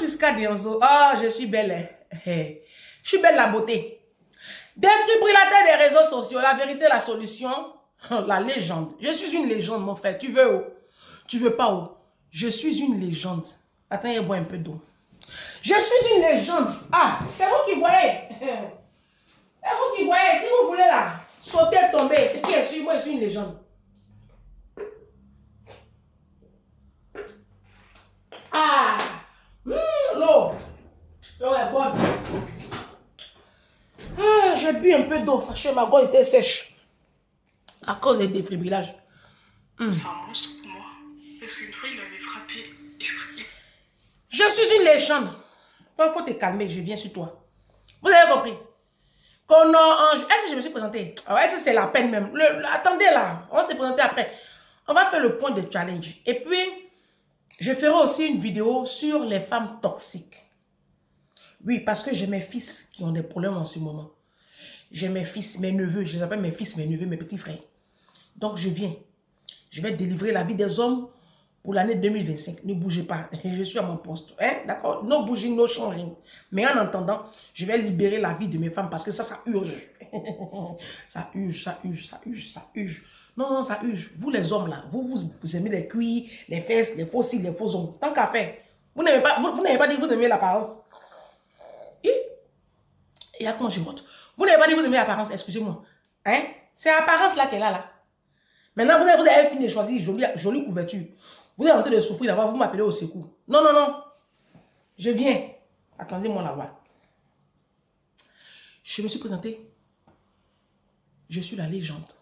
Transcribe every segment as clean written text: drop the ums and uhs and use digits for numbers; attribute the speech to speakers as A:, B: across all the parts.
A: Priska Dionzo. Ah, je suis belle. Je suis belle la beauté. Défibrillateur des réseaux sociaux. La vérité, la solution. La légende. Je suis une légende, mon frère. Tu veux où? Tu veux pas où? Je suis une légende. Attends, il boit un peu d'eau. Je suis une légende. Ah, c'est vous qui voyez. C'est vous qui voyez. Si vous voulez là, sauter, tomber, c'est qui est sûr, moi je suis une légende. Ah, l'eau. L'eau est bonne. Ah, j'ai bu un peu d'eau parce que ma gorge était sèche. À cause des défibrillages.
B: C'est un monstre pour moi. Parce qu'une fois, il avait frappé.
A: Je suis une légende. Il faut te calmer, je viens sur toi. Vous avez compris? Est-ce que je me suis présenté? Est-ce que c'est la peine même? Attendez là, on s'est présenté après. On va faire le point de challenge. Et puis, je ferai aussi une vidéo sur les femmes toxiques. Oui, parce que j'ai mes fils qui ont des problèmes en ce moment. J'ai mes fils, mes neveux, je les appelle mes fils, mes neveux, mes petits frères. Donc, je viens. Je vais délivrer la vie des hommes pour l'année 2025. Ne bougez pas. Je suis à mon poste. Hein? D'accord? No bouging, no changing. Mais en attendant, je vais libérer la vie de mes femmes parce que ça urge. Ça urge, ça urge, ça urge, ça urge. Non, non, ça urge. Vous les hommes là, vous aimez les cuits, les fesses, les faux cils, les faux ongles. Tant qu'à faire. Vous n'avez pas dit que vous aimez l'apparence. Et là, comment je vote? Vous n'avez pas dit que vous aimez l'apparence, excusez-moi. Hein? C'est l'apparence là qu'elle a là. Maintenant, vous avez fini de choisir jolie couverture. Vous êtes en train de souffrir là-bas, vous m'appelez au secours. Non, non, non. Je viens. Attendez-moi là-bas. Je me suis présenté. Je suis la légende.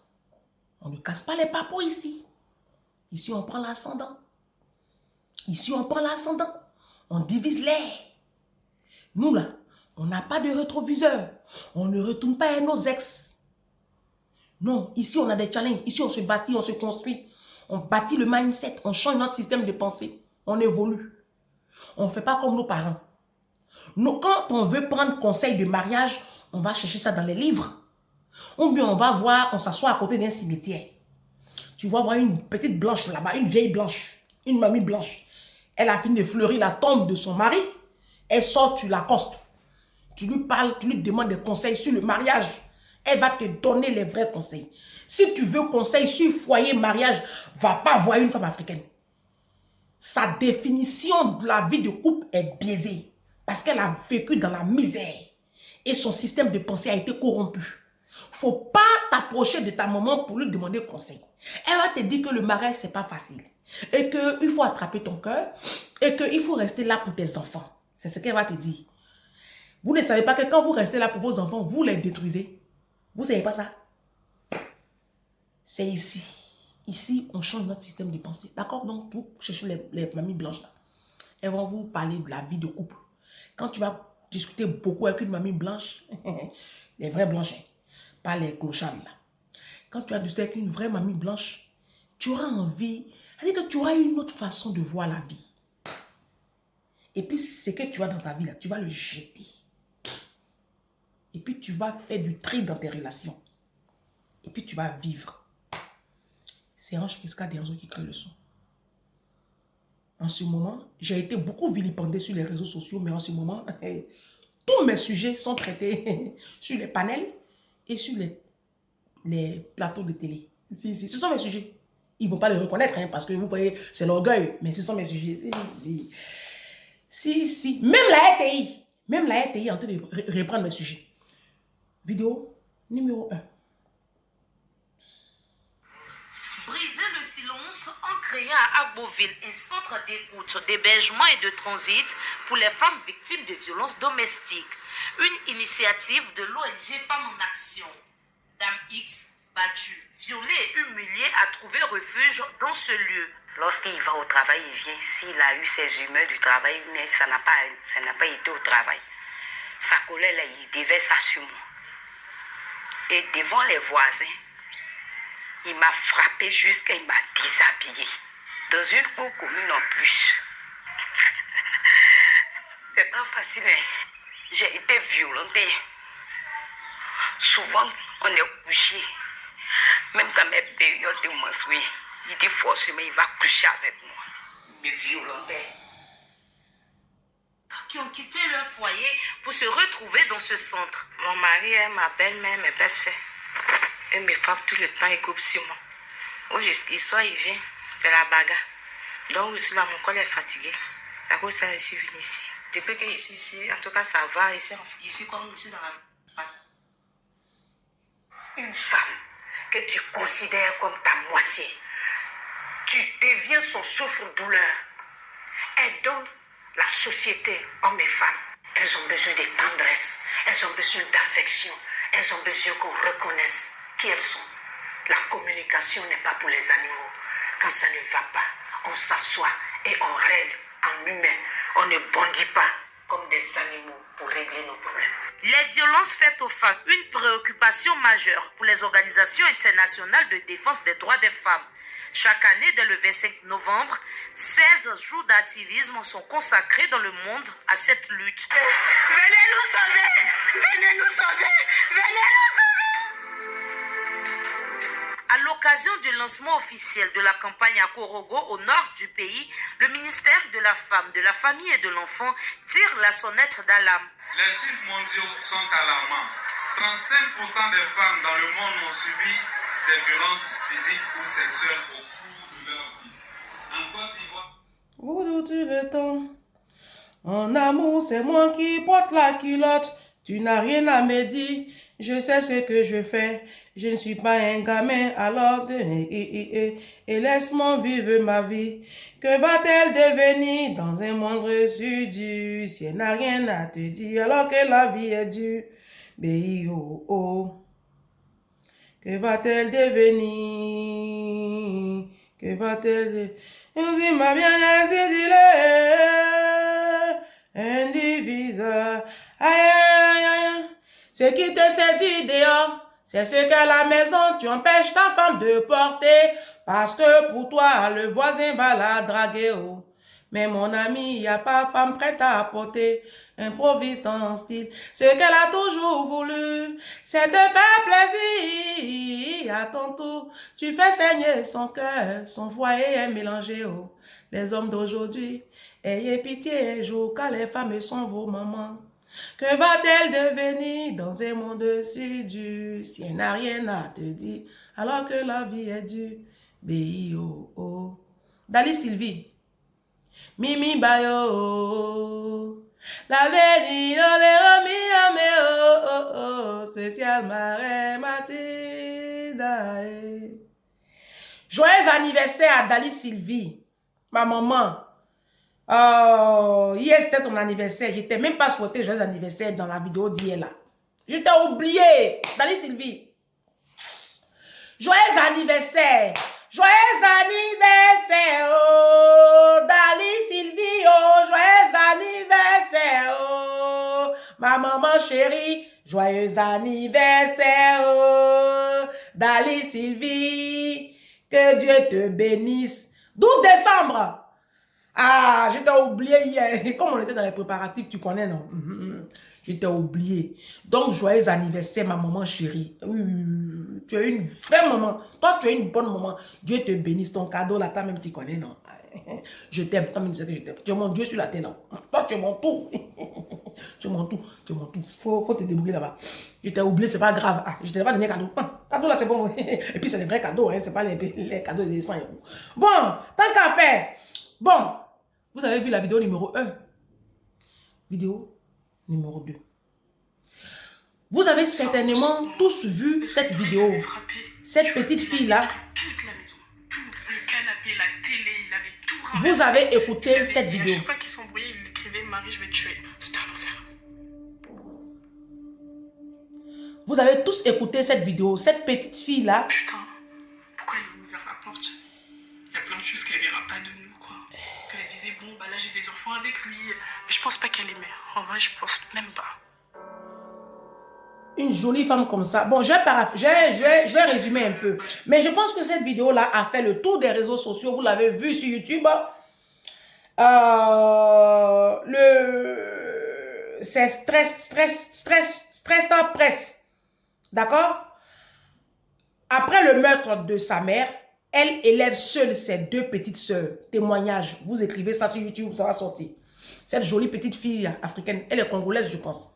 A: On ne casse pas les papos ici. Ici, on prend l'ascendant. Ici, on prend l'ascendant. On divise l'air. Nous là, on n'a pas de rétroviseur. On ne retourne pas à nos ex. Non, ici, on a des challenges. Ici, on se bâtit, on se construit. On bâtit le mindset, on change notre système de pensée. On évolue. On ne fait pas comme nos parents. Nous, quand on veut prendre conseil de mariage, on va chercher ça dans les livres. Ou bien on va voir, on s'assoit à côté d'un cimetière. Tu vas voir une petite blanche là-bas, une vieille blanche, une mamie blanche. Elle a fini de fleurir la tombe de son mari. Elle sort, tu l'accostes. Tu lui parles, tu lui demandes des conseils sur le mariage. Elle va te donner les vrais conseils. Si tu veux conseil sur foyer, mariage, va pas voir une femme africaine. Sa définition de la vie de couple est biaisée. Parce qu'elle a vécu dans la misère. Et son système de pensée a été corrompu. Faut pas t'approcher de ta maman pour lui demander conseil. Elle va te dire que le mariage, c'est pas facile. Et qu'il faut attraper ton cœur. Et qu'il faut rester là pour tes enfants. C'est ce qu'elle va te dire. Vous ne savez pas que quand vous restez là pour vos enfants, vous les détruisez. Vous ne savez pas ça? C'est ici. Ici, on change notre système de pensée. D'accord? Donc, vous cherchez les mamies blanches là. Elles vont vous parler de la vie de couple. Quand tu vas discuter beaucoup avec une mamie blanche, les vrais blanches, pas les clochards là. Quand tu vas discuter avec une vraie mamie blanche, tu auras envie, c'est-à-dire que tu auras une autre façon de voir la vie. Et puis, ce que tu as dans ta vie là, tu vas le jeter. Et puis, tu vas faire du tri dans tes relations. Et puis, tu vas vivre. C'est Ange Priska Dionzo qui crée le son. En ce moment, j'ai été beaucoup vilipendée sur les réseaux sociaux, mais en ce moment, tous mes sujets sont traités sur les panels et sur les plateaux de télé. Si, ce sont mes sujets. Ils ne vont pas les reconnaître, hein, parce que vous voyez, c'est l'orgueil, mais ce sont mes sujets. Si. Même la RTI est en train de reprendre mes sujets. Vidéo numéro 1.
C: Briser le silence en créant à Agboville un centre d'écoute, d'hébergement et de transit pour les femmes victimes de violences domestiques. Une initiative de l'ONG Femmes en Action. Dame X, battue, violée et humiliée, a trouvé refuge dans ce lieu.
D: Lorsqu'il va au travail, il vient. S'il a eu ses humeurs du travail, mais ça n'a pas été au travail. Sa colère, là, il déverse ça sur moi. Et devant les voisins, il m'a frappé jusqu'à il m'a déshabillé. Dans une cour commune en plus. C'est pas facile, hein. J'ai été violentée. Souvent, on est couché. Même dans mes périodes de menstrues, il dit forcément il va coucher avec moi. Mais violenté.
C: quitté leur foyer pour se retrouver dans ce centre.
D: Mon mari est ma belle-mère, mes belles-sœurs. Et mes femmes, tout le temps, ils coupent sur moi. Où il sort, il vient. C'est la bagarre. Donc, je suis là, mon corps est fatigué. C'est à cause de ça, je suis venue ici. Depuis que je suis ici, en tout cas, ça va. Ici comme ici dans la...
E: Une femme que tu considères comme ta moitié, tu deviens son souffre-douleur. Elle donne la société, hommes et femmes. Elles ont besoin de tendresse, elles ont besoin d'affection, elles ont besoin qu'on reconnaisse qui elles sont. La communication n'est pas pour les animaux. Quand ça ne va pas, on s'assoit et on règle en humain. On ne bondit pas comme des animaux pour régler nos problèmes.
C: Les violences faites aux femmes, une préoccupation majeure pour les organisations internationales de défense des droits des femmes. Chaque année, dès le 25 novembre, 16 jours d'activisme sont consacrés dans le monde à cette lutte.
E: Venez nous sauver! Venez nous sauver! Venez nous sauver!
C: À l'occasion du lancement officiel de la campagne à Korogo, au nord du pays, le ministère de la Femme, de la Famille et de l'Enfant tire la sonnette d'alarme.
F: Les chiffres mondiaux sont alarmants. 35% des femmes dans le monde ont subi des violences physiques ou sexuelles au cours de leur vie. En Côte d'Ivoire...
A: Vous doutez le temps. En amour, c'est moi qui porte la culotte. Tu n'as rien à me dire. Je sais ce que je fais. Je ne suis pas un gamin, alors et laisse-moi vivre ma vie. Que va-t-elle devenir dans un monde reçu dur si elle n'a rien à te dire alors que la vie est dure? B-I-O-O. Que va-t-elle devenir? Que va-t-elle... On dit ma bien, dis-le. Indivisible. Aïe, aïe, aïe. Ce qui te séduit dehors, c'est ce qu'à la maison tu empêches ta femme de porter. Parce que pour toi, le voisin va la draguer. Oh. Mais mon ami, il n'y a pas femme prête à apporter. Improvise ton style. Ce qu'elle a toujours voulu, c'est te faire plaisir. À ton tour, tu fais saigner son cœur. Son foyer est mélangé. Oh. Les hommes d'aujourd'hui, ayez pitié un jour, car les femmes sont vos mamans. Que va-t-elle devenir dans un monde si dur si elle n'a rien à te dire alors que la vie est dure? B-I-O-O. Dali Sylvie. Mimi Bayo. La béni dans les remis spécial Marais Matilda. Joyeux anniversaire à Dali Sylvie, ma maman. Hier c'était ton anniversaire. Je t'ai même pas souhaité joyeux anniversaire dans la vidéo d'hier là. Je t'ai oublié. Dali Sylvie. Joyeux anniversaire. Joyeux anniversaire. Oh, Dali Sylvie. Oh, joyeux anniversaire. Oh, ma maman chérie. Joyeux anniversaire. Oh, Dali Sylvie. Que Dieu te bénisse. 12 décembre. Ah, je t'ai oublié hier. Comme on était dans les préparatifs, tu connais, non? Je t'ai oublié. Donc, joyeux anniversaire, ma maman chérie. Tu es une vraie maman. Toi, tu es une bonne maman. Dieu te bénisse. Ton cadeau, là, toi même, tu connais, non? Je t'aime. Toi, même, tu sais que je t'aime. Tu es mon Dieu sur la terre, non? Toi, tu es mon tout. Tu es mon tout. Tu es mon tout. Faut te débrouiller là-bas. Je t'ai oublié, c'est pas grave. Ah, je t'ai pas donné cadeau. Cadeau, là, c'est bon. Et puis, c'est des vrais cadeaux, hein. C'est pas les cadeaux des 100 €. Bon, tant qu'à faire. Bon. Vous avez vu la vidéo numéro 1. Vidéo numéro 2. Vous avez certainement tous vu cette vidéo. Cette petite fille-là.
B: Toute la maison. Tout le canapé, la télé, il avait tout ramassé.
A: Vous avez écouté cette vidéo.
B: À chaque fois qu'ils s'embrouillaient, il écrivait « Marie, je vais te tuer ». C'était un enfer.
A: Vous avez tous écouté cette vidéo. Cette petite fille-là.
B: Putain, pourquoi elle a ouvert la porte? Il y a plein de choses qu'elle verra pas de nous, quoi. Qu'elle se disait, bon, bah là j'ai des enfants avec lui. Mais je pense pas qu'elle aimait. En vrai, je pense même pas.
A: Une jolie femme comme ça. Bon, je vais résumer un peu. Mais je pense que cette vidéo-là a fait le tour des réseaux sociaux. Vous l'avez vu sur YouTube. C'est stress presse. D'accord? Après le meurtre de sa mère, elle élève seule ses 2 petites sœurs. Témoignage. Vous écrivez ça sur YouTube, ça va sortir. Cette jolie petite fille africaine, elle est congolaise, je pense.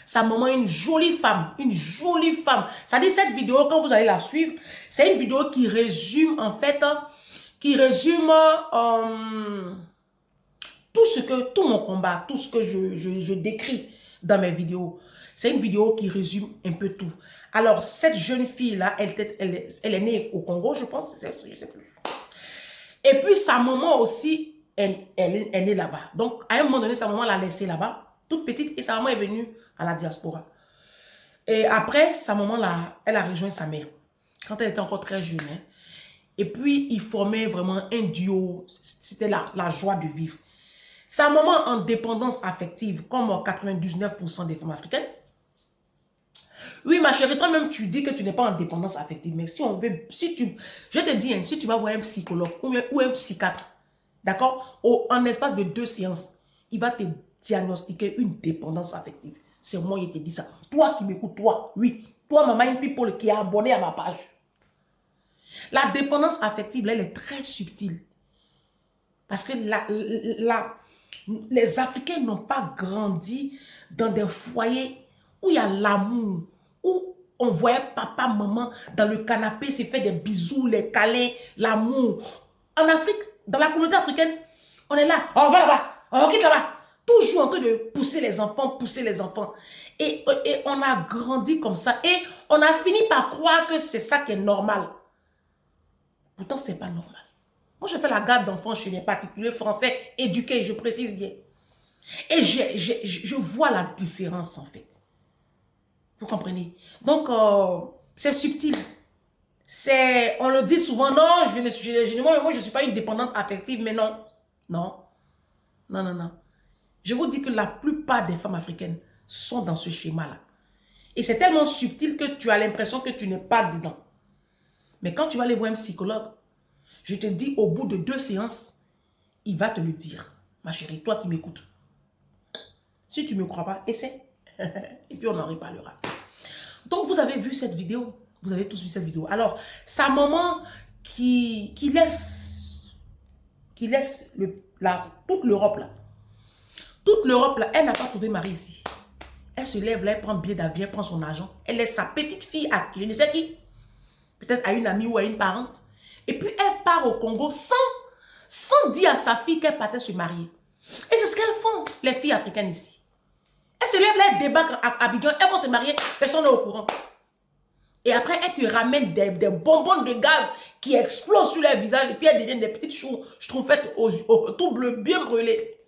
A: Sa maman est une jolie femme. Une jolie femme. Ça dit, cette vidéo, quand vous allez la suivre, c'est une vidéo qui résume, en fait, qui résume tout mon combat, tout ce que je décris dans mes vidéos. C'est une vidéo qui résume un peu tout. Alors, cette jeune fille-là, elle est née au Congo, je pense, je sais plus. Et puis, sa maman aussi, elle est née là-bas. Donc, à un moment donné, sa maman l'a laissée là-bas, toute petite, et sa maman est venue à la diaspora. Et après, sa maman, elle a rejoint sa mère, quand elle était encore très jeune. Hein. Et puis, ils formaient vraiment un duo. C'était la joie de vivre. Sa maman en dépendance affective, comme 99% des femmes africaines. Oui, ma chérie, toi-même, tu dis que tu n'es pas en dépendance affective. Mais si on veut, je te dis, hein, si tu vas voir un psychologue ou un psychiatre, d'accord, en espace de 2 séances, il va te diagnostiquer une dépendance affective. C'est moi qui te dis ça. Toi qui m'écoutes, toi, oui. Toi, maman, une people qui est abonnée à ma page. La dépendance affective, elle est très subtile. Parce que les Africains n'ont pas grandi dans des foyers où il y a l'amour, où on voyait papa, maman dans le canapé se faire des bisous, les câlins, l'amour. En Afrique, dans la communauté africaine, on est là, on va là-bas, on quitte là-bas. Toujours en train de pousser les enfants. Et on a grandi comme ça. Et on a fini par croire que c'est ça qui est normal. Pourtant, ce n'est pas normal. Moi, je fais la garde d'enfants chez les particuliers français éduqués, je précise bien. Et je vois la différence, en fait. Vous comprenez? Donc, c'est subtil. On le dit souvent, non, moi, je ne suis pas une dépendante affective, mais non. Non. Je vous dis que la plupart des femmes africaines sont dans ce schéma-là. Et c'est tellement subtil que tu as l'impression que tu n'es pas dedans. Mais quand tu vas aller voir un psychologue, je te dis, au bout de 2 séances, il va te le dire. Ma chérie, toi qui m'écoutes. Si tu ne me crois pas, essaie. Et puis on en reparlera. Donc vous avez vu cette vidéo. Vous avez tous vu cette vidéo. Alors, sa maman qui laisse toute l'Europe là. Toute l'Europe là, elle n'a pas trouvé mari ici. Elle se lève là, elle prend un billet d'avion, elle prend son argent. Elle laisse sa petite fille à je ne sais qui. Peut-être à une amie ou à une parente. Et puis elle part au Congo sans dire à sa fille qu'elle partait se marier. Et c'est ce qu'elles font, les filles africaines ici. Elles se lèvent là, elles débarquent à Abidjan, elles vont se marier, personne n'est au courant. Et après, elles te ramènent des bonbons de gaz qui explosent sur leur visage et puis elles deviennent des petites schtroumpfettes tout bleu, bien brûlées.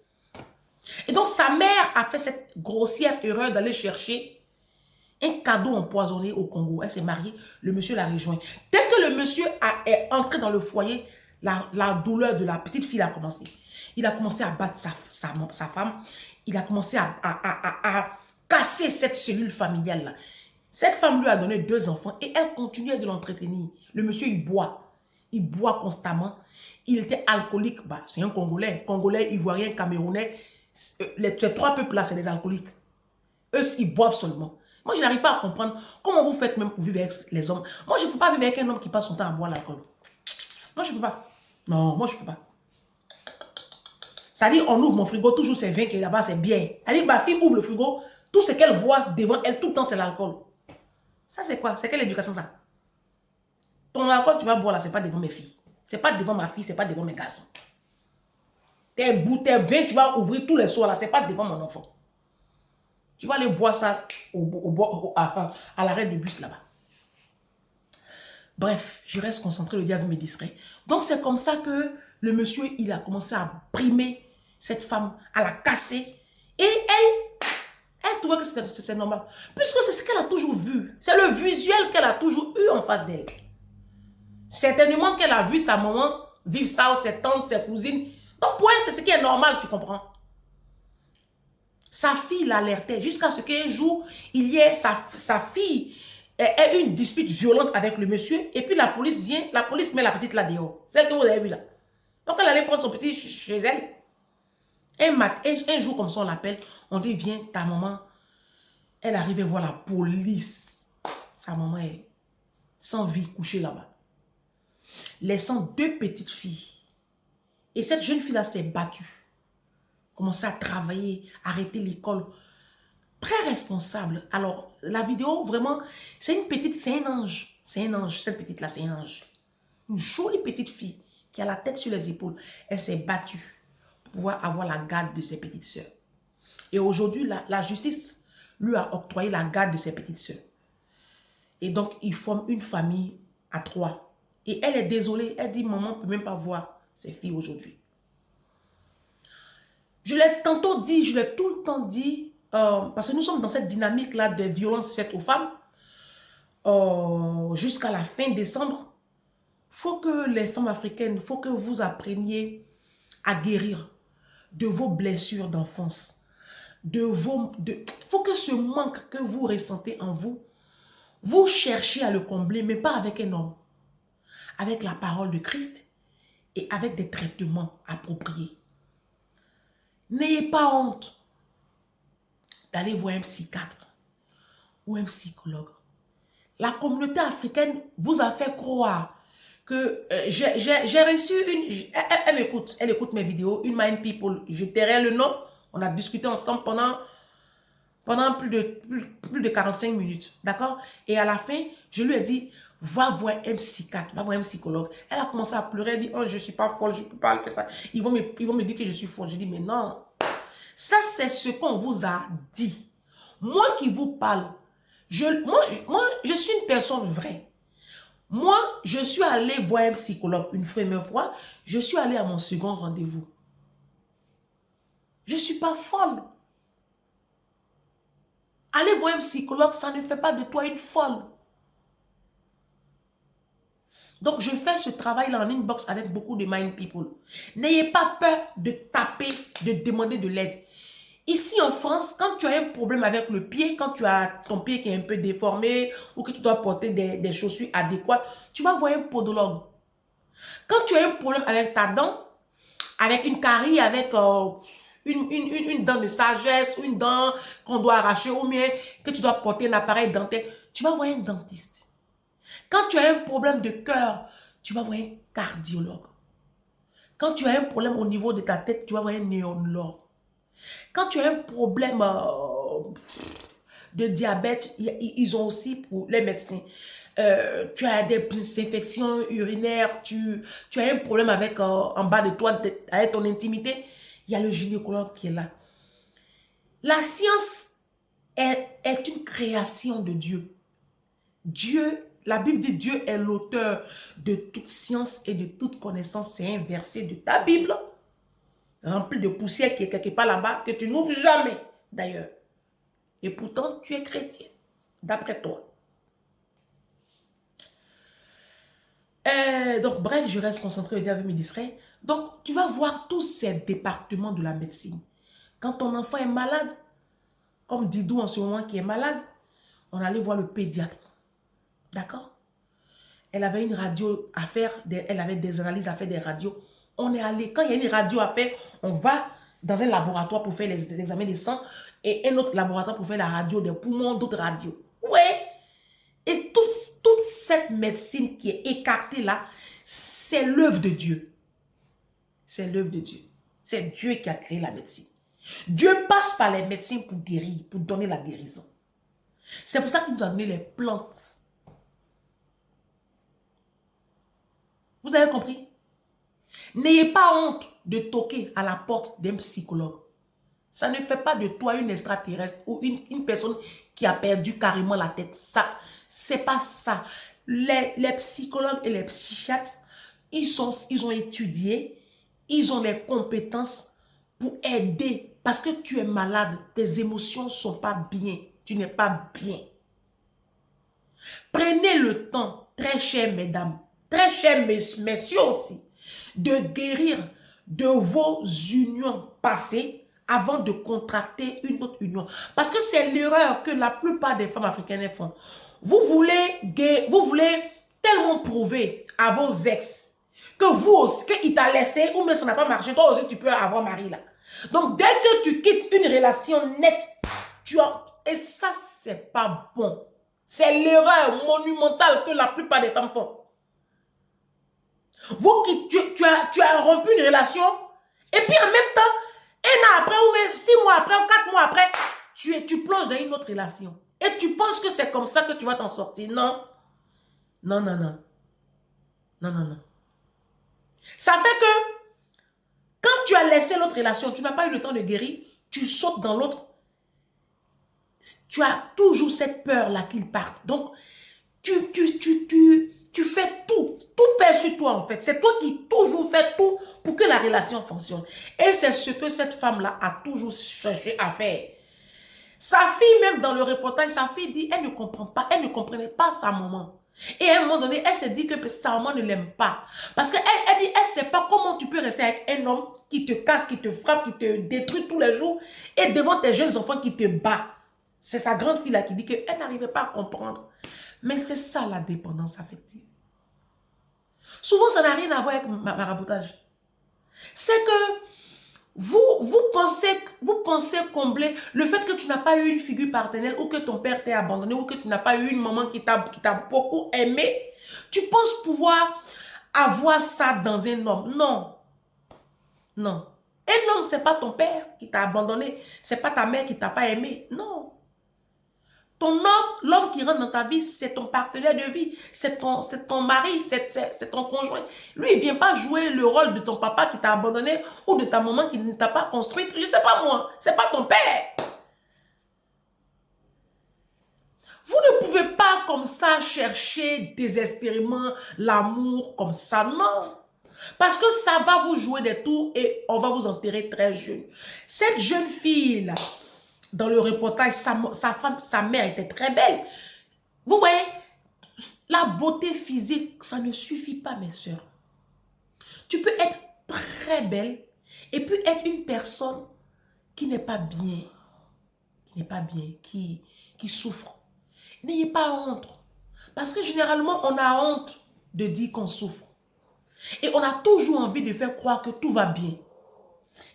A: Et donc, sa mère a fait cette grossière erreur d'aller chercher un cadeau empoisonné au Congo. Elle s'est mariée, le monsieur l'a rejoint. Dès que le monsieur est entré dans le foyer, la douleur de la petite fille a commencé. Il a commencé à battre sa femme. Il a commencé à casser cette cellule familiale-là. Cette femme lui a donné 2 enfants et elle continuait de l'entretenir. Le monsieur, il boit. Il boit constamment. Il était alcoolique. Bah, c'est un Congolais. Congolais, Ivoirien, Camerounais. Ces 3 peuples-là, c'est des alcooliques. Eux, ils boivent seulement. Moi, je n'arrive pas à comprendre comment vous faites même pour vivre avec les hommes. Moi, je ne peux pas vivre avec un homme qui passe son temps à boire l'alcool. Moi, je ne peux pas. Non, moi, je ne peux pas. Ça dit, on ouvre mon frigo, toujours c'est vin qui est là-bas, c'est bien. Elle dit, ma fille ouvre le frigo, tout ce qu'elle voit devant elle, tout le temps, c'est l'alcool. Ça, c'est quoi? C'est quelle éducation, ça? Ton alcool, tu vas boire là, c'est pas devant mes filles. C'est pas devant ma fille, c'est pas devant mes garçons. Tes bouteilles, tes vins, tu vas ouvrir tous les soirs là, c'est pas devant mon enfant. Tu vas aller boire ça à l'arrêt de bus là-bas. Bref, je reste concentré, le diable me distrait. Donc, c'est comme ça que le monsieur, il a commencé à brimer cette femme, à la casser. Et elle trouvait que c'est normal. Puisque c'est ce qu'elle a toujours vu. C'est le visuel qu'elle a toujours eu en face d'elle. Certainement qu'elle a vu sa maman vivre ça, ou ses tantes, ses cousines. Donc, pour elle, c'est ce qui est normal, tu comprends? Sa fille l'alertait jusqu'à ce qu'un jour, il y ait sa fille ait une dispute violente avec le monsieur. Et puis la police vient, la police met la petite là dehors. Celle que vous avez vue là. Donc elle allait prendre son petit chez elle. Un jour comme ça, on l'appelle. On dit, viens, ta maman. Elle arrivait voir la police. Sa maman est sans vie, couchée là-bas. Laissant 2 petites filles. Et cette jeune fille-là s'est battue. commencer à travailler, arrêter l'école. Très responsable. Alors, la vidéo, vraiment, c'est une petite, c'est un ange. C'est un ange, cette petite-là, c'est un ange. Une jolie petite fille qui a la tête sur les épaules. Elle s'est battue pour pouvoir avoir la garde de ses petites sœurs. Et aujourd'hui, la justice lui a octroyé la garde de ses petites sœurs. Et donc, ils forment une famille à 3. Et elle est désolée. Elle dit, maman ne peut même pas voir ses filles aujourd'hui. Je l'ai tantôt dit, je l'ai tout le temps dit, parce que nous sommes dans cette dynamique-là de violences faites aux femmes, jusqu'à la fin décembre. Il faut que les femmes africaines, il faut que vous appreniez à guérir de vos blessures d'enfance. Il faut que ce manque que vous ressentez en vous, vous cherchiez à le combler, mais pas avec un homme. Avec la parole de Christ et avec des traitements appropriés. N'ayez pas honte d'aller voir un psychiatre ou un psychologue. La communauté africaine vous a fait croire que j'ai reçu une... Elle écoute mes vidéos, une Mind People. Je tairai le nom. On a discuté ensemble pendant plus de 45 minutes. D'accord? Et à la fin, je lui ai dit, va voir un psychiatre, va voir un psychologue. Elle a commencé à pleurer. Elle dit, oh, je ne suis pas folle, je ne peux pas faire ça. Ils vont me dire que je suis folle. Je dis, mais non. Ça, c'est ce qu'on vous a dit. Moi qui vous parle, moi, je suis une personne vraie. Moi, je suis allée voir un psychologue une première fois. Je suis allée à mon second rendez-vous. Je ne suis pas folle. Aller voir un psychologue, ça ne fait pas de toi une folle. Donc, je fais ce travail-là en inbox avec beaucoup de Mind People. N'ayez pas peur de taper, de demander de l'aide. Ici en France, quand tu as un problème avec le pied, quand tu as ton pied qui est un peu déformé ou que tu dois porter des chaussures adéquates, tu vas voir un podologue. Quand tu as un problème avec ta dent, avec une carie, avec une dent de sagesse ou une dent qu'on doit arracher ou bien que tu dois porter un appareil dentaire, tu vas voir un dentiste. Quand tu as un problème de cœur, tu vas voir un cardiologue. Quand tu as un problème au niveau de ta tête, tu vas voir un néurologue. Quand tu as un problème de diabète, ils ont aussi pour les médecins. Tu as des infections urinaires, tu as un problème avec en bas de toi, avec ton intimité, il y a le gynécologue qui est là. La science est une création de Dieu. La Bible dit Dieu est l'auteur de toute science et de toute connaissance. C'est un verset de ta Bible rempli de poussière qui est quelque part là-bas, que tu n'ouvres jamais d'ailleurs. Et pourtant, tu es chrétien, d'après toi. Donc, bref, je reste concentré, le diable me distrait. Donc, tu vas voir tous ces départements de la médecine. Quand ton enfant est malade, comme Didou en ce moment qui est malade, on allait voir le pédiatre. D'accord? Elle avait une radio à faire, elle avait des analyses à faire, des radios. On est allé, quand il y a une radio à faire, on va dans un laboratoire pour faire les examens de sang et un autre laboratoire pour faire la radio des poumons, d'autres radios. Ouais. Et toute cette médecine qui est écartée là, c'est l'œuvre de Dieu. C'est l'œuvre de Dieu. C'est Dieu qui a créé la médecine. Dieu passe par les médecins pour guérir, pour donner la guérison. C'est pour ça qu'il nous a donné les plantes. Vous avez compris? N'ayez pas honte de toquer à la porte d'un psychologue. Ça ne fait pas de toi une extraterrestre ou une personne qui a perdu carrément la tête. Ça, c'est pas ça. Les psychologues et les psychiatres, ils ont étudié, ils ont les compétences pour aider. Parce que tu es malade, tes émotions ne sont pas bien. Tu n'es pas bien. Prenez le temps, très chères mesdames, très chers messieurs aussi, de guérir de vos unions passées avant de contracter une autre union. Parce que c'est l'erreur que la plupart des femmes africaines font. Vous voulez tellement prouver à vos ex que vous aussi, qu'il t'a laissé ou même ça n'a pas marché, toi aussi tu peux avoir mari là. Donc dès que tu quittes une relation nette, et ça c'est pas bon. C'est l'erreur monumentale que la plupart des femmes font. Tu as rompu une relation et puis en même temps, un an fois après ou 4 mois après, tu plonges dans une autre relation. Et tu penses que c'est comme ça que tu vas t'en sortir. Non. Non, non, non. Non, non, non. Ça fait que quand tu as laissé l'autre relation, tu n'as pas eu le temps de guérir, tu sautes dans l'autre. Tu as toujours cette peur-là qu'il parte. Donc, tu fais tout. Tout pèse sur toi, en fait. C'est toi qui toujours fais tout pour que la relation fonctionne. Et c'est ce que cette femme-là a toujours cherché à faire. Sa fille, même dans le reportage, sa fille dit, elle ne comprend pas, elle ne comprenait pas sa maman. Et à un moment donné, elle s'est dit que sa maman ne l'aime pas. Parce qu'elle dit, elle ne sait pas comment tu peux rester avec un homme qui te casse, qui te frappe, qui te détruit tous les jours, et devant tes jeunes enfants qui te battent. C'est sa grande fille là qui dit qu'elle n'arrivait pas à comprendre. Mais c'est ça la dépendance affective. Souvent, ça n'a rien à voir avec maraboutage. C'est que vous pensez combler le fait que tu n'as pas eu une figure paternelle ou que ton père t'ait abandonné ou que tu n'as pas eu une maman qui t'a beaucoup aimé. Tu penses pouvoir avoir ça dans un homme. Non. Non. Un homme, c'est pas ton père qui t'a abandonné. C'est pas ta mère qui t'a pas aimé. Non. Ton homme, l'homme qui rentre dans ta vie, c'est ton partenaire de vie, c'est ton mari, c'est ton conjoint. Lui, il ne vient pas jouer le rôle de ton papa qui t'a abandonné ou de ta maman qui ne t'a pas construite. Je ne sais pas moi, c'est pas ton père. Vous ne pouvez pas comme ça chercher désespérément l'amour comme ça, non. Parce que ça va vous jouer des tours et on va vous enterrer très jeune. Cette jeune fille-là, dans le reportage, sa mère était très belle. Vous voyez, la beauté physique, ça ne suffit pas, mes soeurs. Tu peux être très belle et puis être une personne qui n'est pas bien, qui souffre. N'ayez pas honte. Parce que généralement, on a honte de dire qu'on souffre. Et on a toujours envie de faire croire que tout va bien.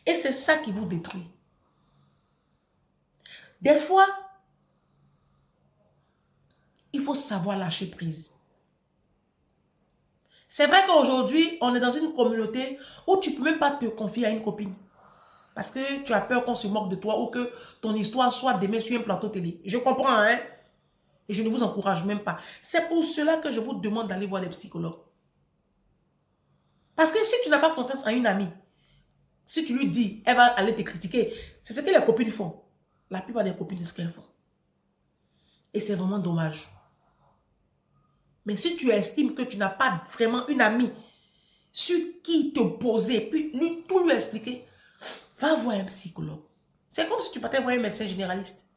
A: Et c'est ça qui vous détruit. Des fois, il faut savoir lâcher prise. C'est vrai qu'aujourd'hui, on est dans une communauté où tu ne peux même pas te confier à une copine. Parce que tu as peur qu'on se moque de toi ou que ton histoire soit demain sur un plateau télé. Je comprends, hein? Et je ne vous encourage même pas. C'est pour cela que je vous demande d'aller voir les psychologues. Parce que si tu n'as pas confiance en une amie, si tu lui dis, elle va aller te critiquer, c'est ce que les copines font. La plupart des copines, c'est ce qu'elles font. Et c'est vraiment dommage. Mais si tu estimes que tu n'as pas vraiment une amie sur qui te poser, puis tout lui expliquer, va voir un psychologue. C'est comme si tu partais voir un médecin généraliste.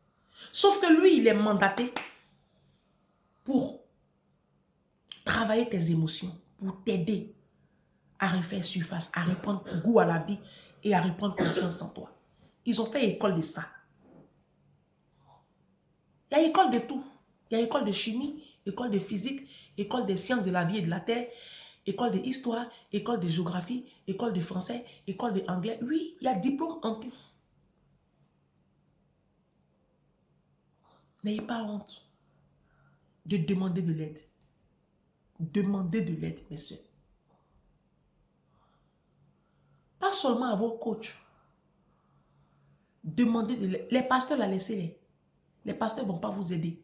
A: Sauf que lui, il est mandaté pour travailler tes émotions, pour t'aider à refaire surface, à reprendre goût à la vie et à reprendre confiance en toi. Ils ont fait école de ça. Il y a école de tout. Il y a école de chimie, école de physique, école des sciences de la vie et de la terre, école de histoire, école de géographie, école de français, école de anglais. Oui, il y a diplôme en tout. N'ayez pas honte de demander de l'aide. Demandez de l'aide, mes soeurs. Pas seulement à vos coachs. Demandez de l'aide. Les pasteurs, la laissez-les. Les pasteurs ne vont pas vous aider.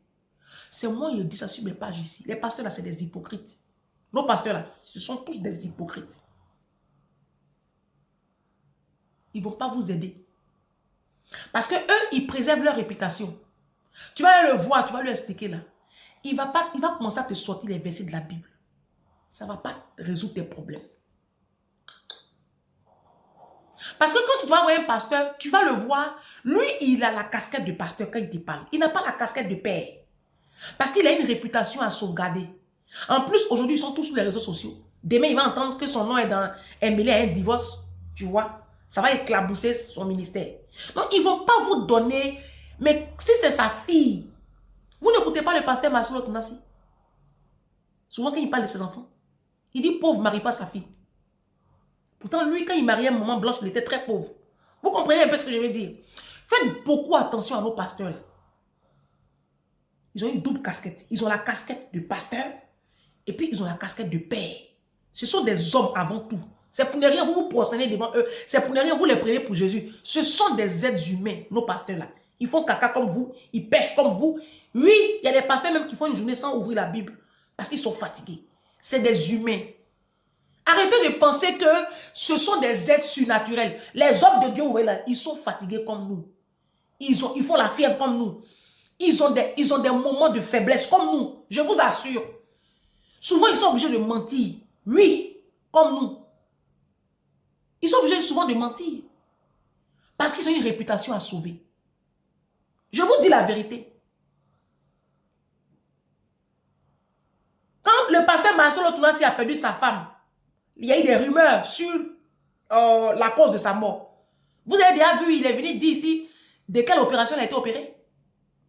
A: C'est moi qui dis ça sur mes pages ici. Les pasteurs là, c'est des hypocrites. Nos pasteurs là, ce sont tous des hypocrites. Ils ne vont pas vous aider. Parce que eux, ils préservent leur réputation. Tu vas le voir, tu vas lui expliquer là. Il va commencer à te sortir les versets de la Bible. Ça ne va pas résoudre tes problèmes. Parce que quand tu vas voir un pasteur, tu vas le voir. Lui, il a la casquette de pasteur quand il te parle. Il n'a pas la casquette de père. Parce qu'il a une réputation à sauvegarder. En plus, aujourd'hui, ils sont tous sur les réseaux sociaux. Demain, il va entendre que son nom est mêlé à un divorce. Tu vois, ça va éclabousser son ministère. Donc, ils ne vont pas vous donner... Mais si c'est sa fille, vous n'écoutez pas le pasteur Maslow Tonassi. Souvent, quand il parle de ses enfants, il dit pauvre, marie pas sa fille. Pourtant, lui, quand il mariait maman blanche, il était très pauvre. Vous comprenez un peu ce que je veux dire? Faites beaucoup attention à nos pasteurs. Ils ont une double casquette. Ils ont la casquette de pasteur et puis ils ont la casquette de père. Ce sont des hommes avant tout. C'est pour ne rien vous vous prosternez devant eux. C'est pour ne rien vous les prenez pour Jésus. Ce sont des êtres humains, nos pasteurs-là. Ils font caca comme vous, ils pêchent comme vous. Oui, il y a des pasteurs même qui font une journée sans ouvrir la Bible parce qu'ils sont fatigués. C'est des humains. Arrêtez de penser que ce sont des êtres surnaturels. Les hommes de Dieu, vous voyez là, ils sont fatigués comme nous. Ils font la fièvre comme nous. Ils ont des moments de faiblesse comme nous. Je vous assure. Souvent, ils sont obligés de mentir. Oui, comme nous. Ils sont obligés souvent de mentir. Parce qu'ils ont une réputation à sauver. Je vous dis la vérité. Quand le pasteur Marcel Otunasi a perdu sa femme, il y a eu des rumeurs sur la cause de sa mort. Vous avez déjà vu, il est venu dire ici de quelle opération elle a été opérée.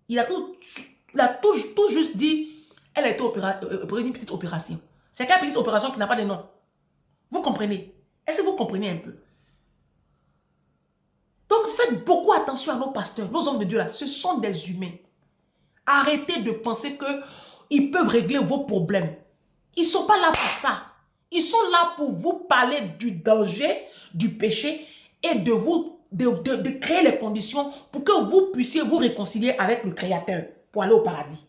A: Il a tout juste dit, elle a été opérée une petite opération. C'est quelle petite opération qui n'a pas de nom? Vous comprenez? Est-ce que vous comprenez un peu? Donc faites beaucoup attention à nos pasteurs, nos hommes de Dieu là. Ce sont des humains. Arrêtez de penser qu'ils peuvent régler vos problèmes. Ils ne sont pas là pour ça. Ils sont là pour vous parler du danger, du péché et de créer les conditions pour que vous puissiez vous réconcilier avec le Créateur pour aller au paradis.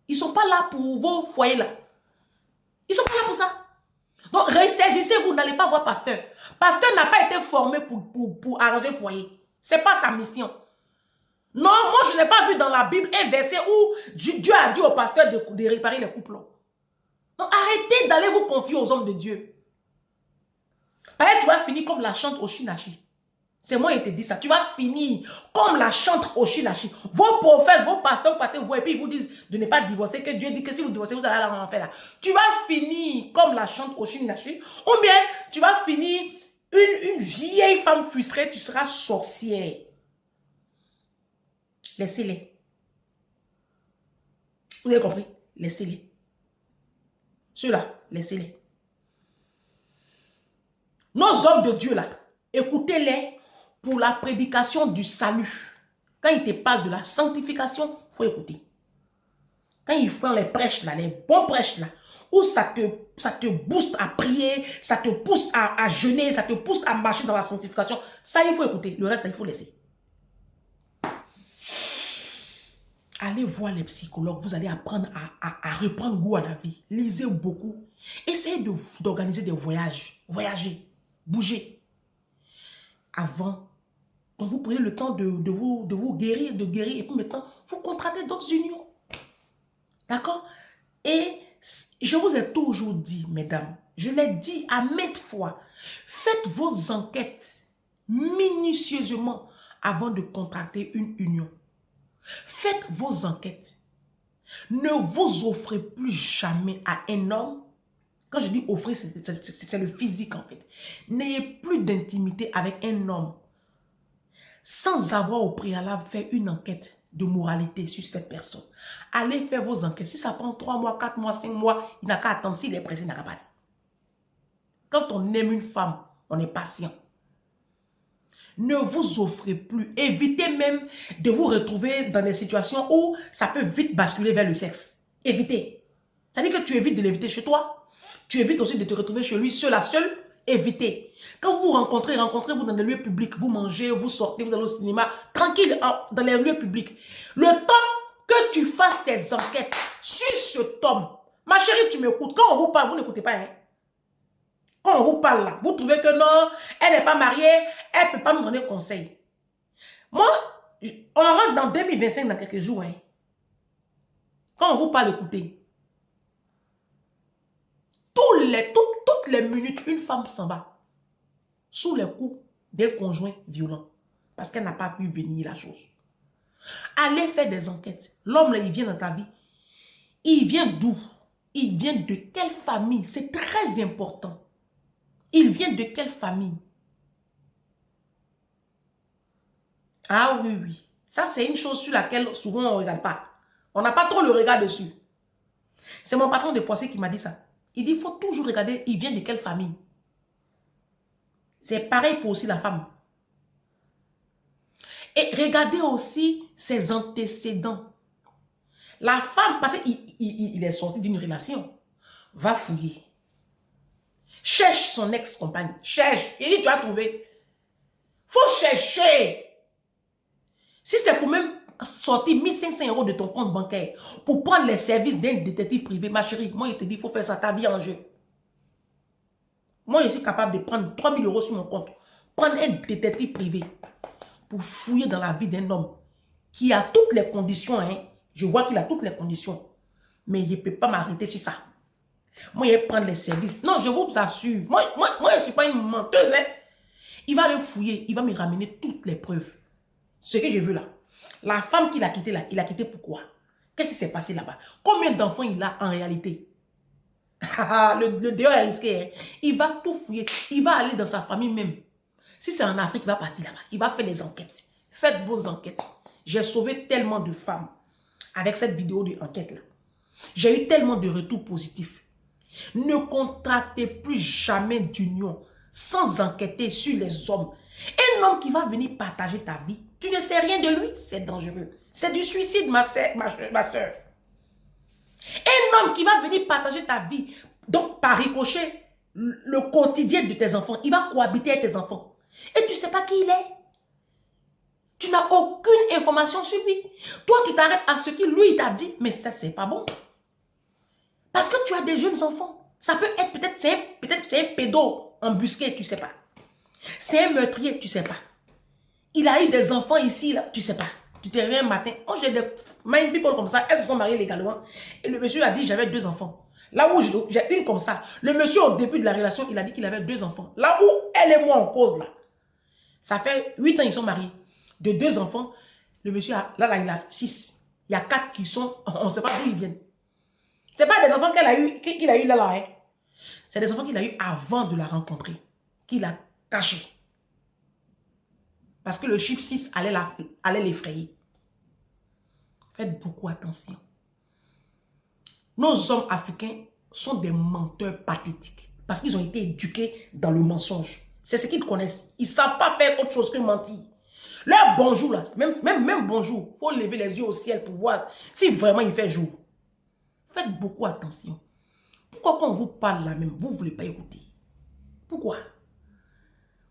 A: Ils ne sont pas là pour vos foyers là. Ils ne sont pas là pour ça. Donc, ressaisissez-vous, n'allez pas voir pasteur. Pasteur n'a pas été formé pour arranger le foyer. Ce n'est pas sa mission. Non, moi, je n'ai pas vu dans la Bible un verset où Dieu a dit au pasteur de réparer les couples. Donc, arrêtez d'aller vous confier aux hommes de Dieu. Parce que tu vas finir comme la chante Oshinachi. C'est moi qui te dis ça. Tu vas finir comme la chante Oshinachi. Vos prophètes, vos pasteurs, vous et puis ils vous disent de ne pas divorcer, que Dieu dit que si vous divorcez, vous allez en enfer là. Tu vas finir comme la chante Oshinachi. Ou bien, tu vas finir une vieille femme frustrée, tu seras sorcière. Laissez-les. Vous avez compris? Laissez-les. Ceux-là, laissez-les. Nos hommes de Dieu là, écoutez-les pour la prédication du salut. Quand ils te parlent de la sanctification, il faut écouter. Quand ils font les prêches là, les bons prêches là, où ça te booste à prier, ça te pousse à jeûner, ça te pousse à marcher dans la sanctification, ça il faut écouter. Le reste là, il faut laisser. Allez voir les psychologues, vous allez apprendre à reprendre goût à la vie. Lisez beaucoup. Essayez d'organiser des voyages. Voyager. Bouger. Avant, donc vous prenez le temps de vous guérir, et puis maintenant, vous contractez d'autres unions. D'accord? Et je vous ai toujours dit, mesdames, je l'ai dit à maintes fois, faites vos enquêtes minutieusement avant de contracter une union. Faites vos enquêtes. Ne vous offrez plus jamais à un homme. Quand je dis offrir, c'est le physique en fait. N'ayez plus d'intimité avec un homme sans avoir au préalable fait une enquête de moralité sur cette personne. Allez faire vos enquêtes. Si ça prend 3 mois, 4 mois, 5 mois, il n'a qu'à attendre. S'il est pressé, il n'a qu'à partir. Quand on aime une femme, on est patient. Ne vous offrez plus. Évitez même de vous retrouver dans des situations où ça peut vite basculer vers le sexe. Évitez. Ça veut dire que tu évites de l'éviter chez toi. Tu évites aussi de te retrouver chez lui seul à seul. Évitez. Quand vous vous rencontrez-vous dans des lieux publics. Vous mangez, vous sortez, vous allez au cinéma. Tranquille, dans les lieux publics. Le temps que tu fasses tes enquêtes sur cet homme. Ma chérie, tu m'écoutes. Quand on vous parle, vous n'écoutez pas, hein. Quand on vous parle là, vous trouvez que non, elle n'est pas mariée, elle ne peut pas nous donner conseil. Moi, on rentre dans 2025 dans quelques jours. Hein. Quand on vous parle, écoutez. Toutes les minutes, une femme s'en va. Sous les coups des conjoints violents. Parce qu'elle n'a pas vu venir la chose. Allez faire des enquêtes. L'homme là, il vient dans ta vie. Il vient d'où? Il vient de quelle famille? C'est très important. Il vient de quelle famille? Ah oui, oui. Ça, c'est une chose sur laquelle souvent on ne regarde pas. On n'a pas trop le regard dessus. C'est mon patron de Poissy qui m'a dit ça. Il dit, il faut toujours regarder, il vient de quelle famille. C'est pareil pour aussi la femme. Et regardez aussi ses antécédents. La femme, parce qu'il est sorti d'une relation, va fouiller. Cherche son ex-compagne. Cherche. Il dit, tu as trouvé. Faut chercher. Si c'est pour même sortir 1500 € de ton compte bancaire pour prendre les services d'un détective privé, ma chérie, moi, je te dis, il faut faire ça, ta vie en jeu. Moi, je suis capable de prendre 3000 € sur mon compte, prendre un détective privé pour fouiller dans la vie d'un homme qui a toutes les conditions. Hein. Je vois qu'il a toutes les conditions. Mais il ne peut pas m'arrêter sur ça. Moi, je vais prendre les services. Non, je vous assure. Moi je ne suis pas une menteuse. Hein. Il va le fouiller. Il va me ramener toutes les preuves. Ce que j'ai vu là. La femme qu'il a quittée là, il a quitté pourquoi? Qu'est-ce qui s'est passé là-bas? Combien d'enfants il a en réalité? le dehors est risqué. Hein. Il va tout fouiller. Il va aller dans sa famille même. Si c'est en Afrique, il va partir là-bas. Il va faire des enquêtes. Faites vos enquêtes. J'ai sauvé tellement de femmes avec cette vidéo d'enquête là. J'ai eu tellement de retours positifs. Ne contractez plus jamais d'union sans enquêter sur les hommes. Un homme qui va venir partager ta vie, tu ne sais rien de lui, c'est dangereux. C'est du suicide, ma soeur. Un homme qui va venir partager ta vie, donc par ricochet, le quotidien de tes enfants, il va cohabiter avec tes enfants. Et tu ne sais pas qui il est. Tu n'as aucune information sur lui. Toi, tu t'arrêtes à ce qu'il lui t'a dit, mais ça, c'est pas bon. Parce que tu as des jeunes enfants. Ça peut être peut-être c'est un pédo embusqué, tu sais pas. C'est un meurtrier, tu sais pas. Il a eu des enfants ici, là, tu sais pas. Tu t'es réveillé un matin. Oh, j'ai des mind people comme ça. Elles se sont mariées légalement. Et le monsieur a dit, j'avais 2 enfants. Là où j'ai une comme ça. Le monsieur, au début de la relation, il a dit qu'il avait 2 enfants. Là où elle et moi en cause, là. Ça fait 8 ans, ils sont mariés. De 2 enfants, le monsieur, là, il a 6. Il y a 4 qui sont, on ne sait pas d'où ils viennent. Ce n'est pas des enfants qu'il a eu là. Hein. C'est des enfants qu'il a eu avant de la rencontrer. Qu'il a cachés. Parce que le chiffre 6 allait l'effrayer. Faites beaucoup attention. Nos hommes africains sont des menteurs pathétiques. Parce qu'ils ont été éduqués dans le mensonge. C'est ce qu'ils connaissent. Ils ne savent pas faire autre chose que mentir. Leur bonjour, là, même bonjour, il faut lever les yeux au ciel pour voir si vraiment il fait jour. Faites beaucoup attention. Pourquoi quand on vous parle là même, vous ne voulez pas écouter? Pourquoi?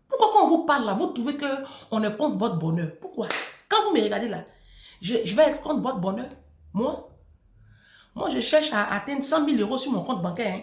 A: Pourquoi quand on vous parle là, vous trouvez qu'on est contre votre bonheur? Pourquoi? Quand vous me regardez là, je vais être contre votre bonheur? Moi, je cherche à atteindre 100 000 € sur mon compte bancaire. Hein.